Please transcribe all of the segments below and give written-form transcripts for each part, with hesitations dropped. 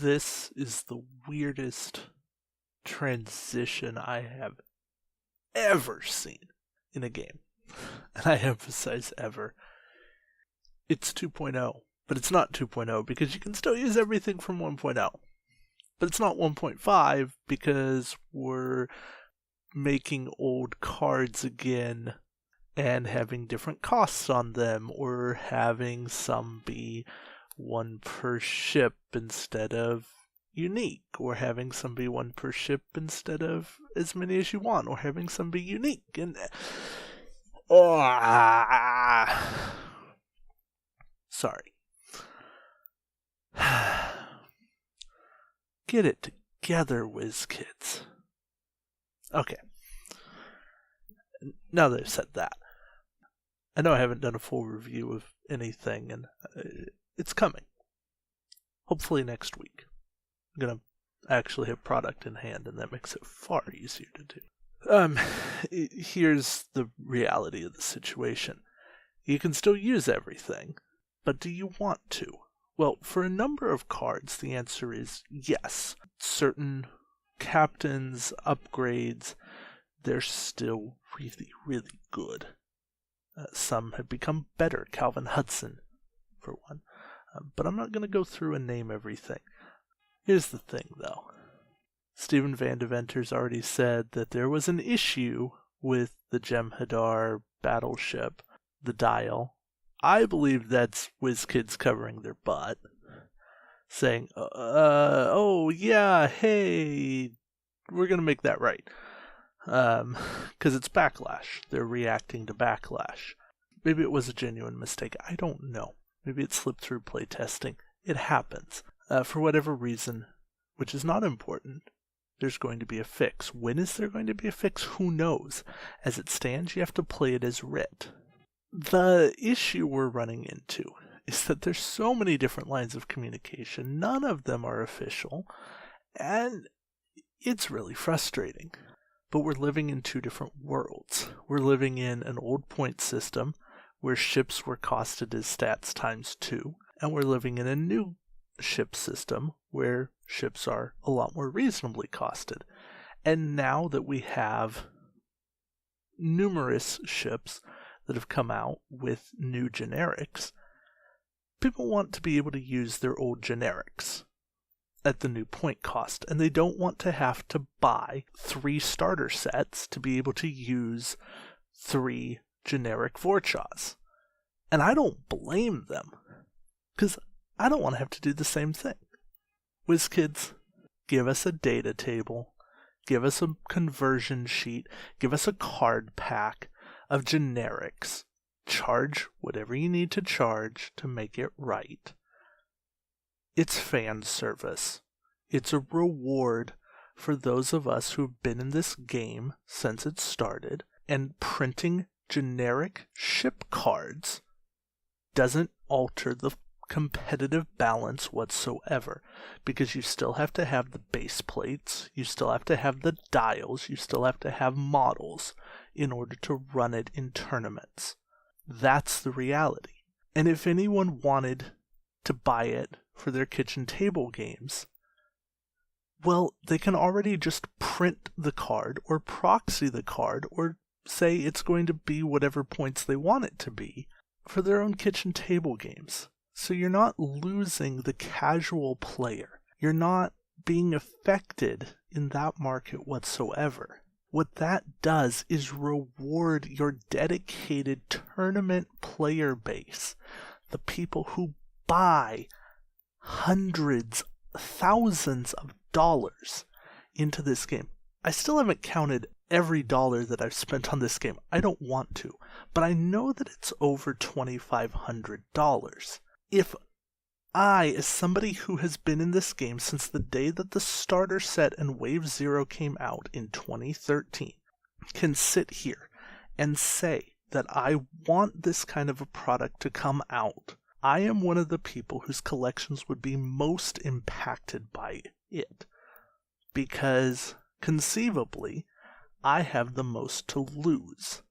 This is the weirdest transition I have ever seen in a game. And I emphasize ever. It's 2.0, but it's not 2.0 because you can still use everything from 1.0. But it's not 1.5 because we're making old cards again and having different costs on them, or having some be one per ship instead of unique, or having some be one per ship instead of as many as you want, or having some be unique. And sorry. Get it together, WizKids. Okay. Now that I've said that, I know I haven't done a full review of anything, and it's coming. Hopefully next week. I'm going to actually have product in hand, and that makes it far easier to do. Here's the reality of the situation. You can still use everything, but do you want to? Well, for a number of cards, the answer is yes. Certain captains, upgrades, they're still really, really good. Some have become better, Calvin Hudson, for one. But I'm not going to go through and name everything. Here's the thing, though. Steven Van Deventer's already said that there was an issue with the Jem'Hadar battleship, the Dial. I believe that's WizKids covering their butt, saying, oh yeah, hey, we're going to make that right. Because it's Backlash. They're reacting to Backlash. Maybe it was a genuine mistake. I don't know. Maybe it slipped through playtesting. It happens. For whatever reason, which is not important, there's going to be a fix. When is there going to be a fix? Who knows? As it stands, you have to play it as writ. The issue we're running into is that there's so many different lines of communication. None of them are official. And it's really frustrating. But we're living in two different worlds. We're living in an old point system where ships were costed as stats times 2, and we're living in a new ship system where ships are a lot more reasonably costed. And now that we have numerous ships that have come out with new generics, people want to be able to use their old generics at the new point cost, and they don't want to have to buy 3 starter sets to be able to use 3 generic Vorchas. And I don't blame them, because I don't want to have to do the same thing. WizKids, give us a data table, give us a conversion sheet, give us a card pack of generics. Charge whatever you need to charge to make it right. It's fan service. It's a reward for those of us who've been in this game since it started, and printing generic ship cards doesn't alter the competitive balance whatsoever, because you still have to have the base plates, you still have to have the dials, you still have to have models in order to run it in tournaments. That's the reality. And if anyone wanted to buy it for their kitchen table games, well, they can already just print the card or proxy the card or say it's going to be whatever points they want it to be for their own kitchen table games. So you're not losing the casual player. You're not being affected in that market whatsoever. What that does is reward your dedicated tournament player base, the people who buy hundreds, thousands of dollars into this game. I still haven't counted every dollar that I've spent on this game. I don't want to, but I know that it's over $2,500. If I, as somebody who has been in this game since the day that the starter set and Wave Zero came out in 2013, can sit here and say that I want this kind of a product to come out, I am one of the people whose collections would be most impacted by it, because conceivably I have the most to lose.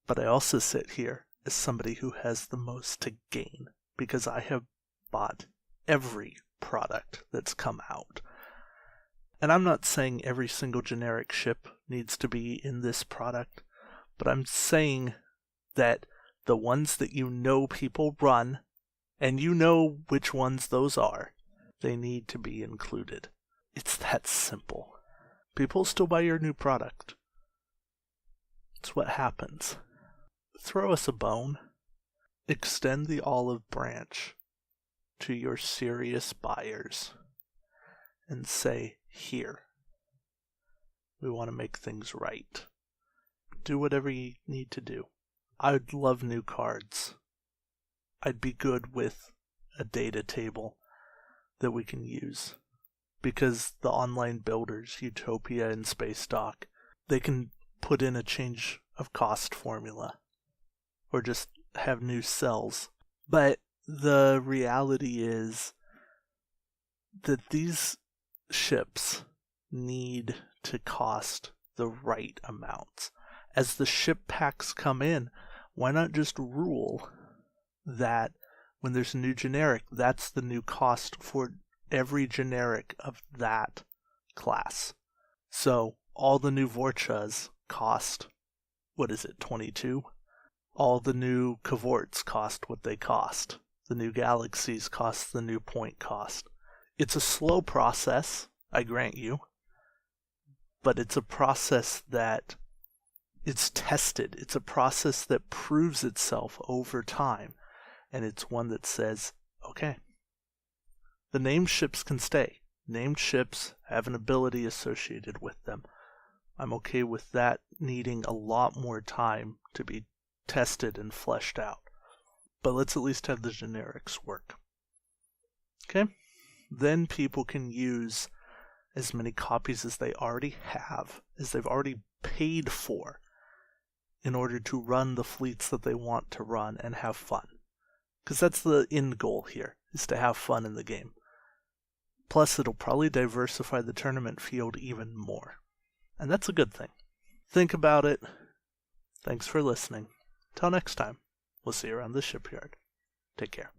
But I also sit here as somebody who has the most to gain, because I have bought every product that's come out. And I'm not saying every single generic ship needs to be in this product, but I'm saying that the ones that you know people run, and you know which ones those are, they need to be included. It's that simple. People still buy your new product. It's what happens. Throw us a bone. Extend the olive branch to your serious buyers and say, here, we want to make things right. Do whatever you need to do. I'd love new cards. I'd be good with a data table that we can use, because the online builders, Utopia and Space Dock, they can put in a change of cost formula or just have new cells. But the reality is that these ships need to cost the right amounts. As the ship packs come in, why not just rule that when there's a new generic, that's the new cost for every generic of that class. So all the new Vorchas cost, 22? All the new Cavorts cost what they cost. The new Galaxies cost the new point cost. It's a slow process, I grant you, but it's a process that it's tested. It's a process that proves itself over time, and it's one that says, okay, the named ships can stay. Named ships have an ability associated with them. I'm okay with that needing a lot more time to be tested and fleshed out. But let's at least have the generics work. Okay? Then people can use as many copies as they already have, as they've already paid for, in order to run the fleets that they want to run and have fun. Because that's the end goal here, is to have fun in the game. Plus, it'll probably diversify the tournament field even more. And that's a good thing. Think about it. Thanks for listening. Till next time, we'll see you around the shipyard. Take care.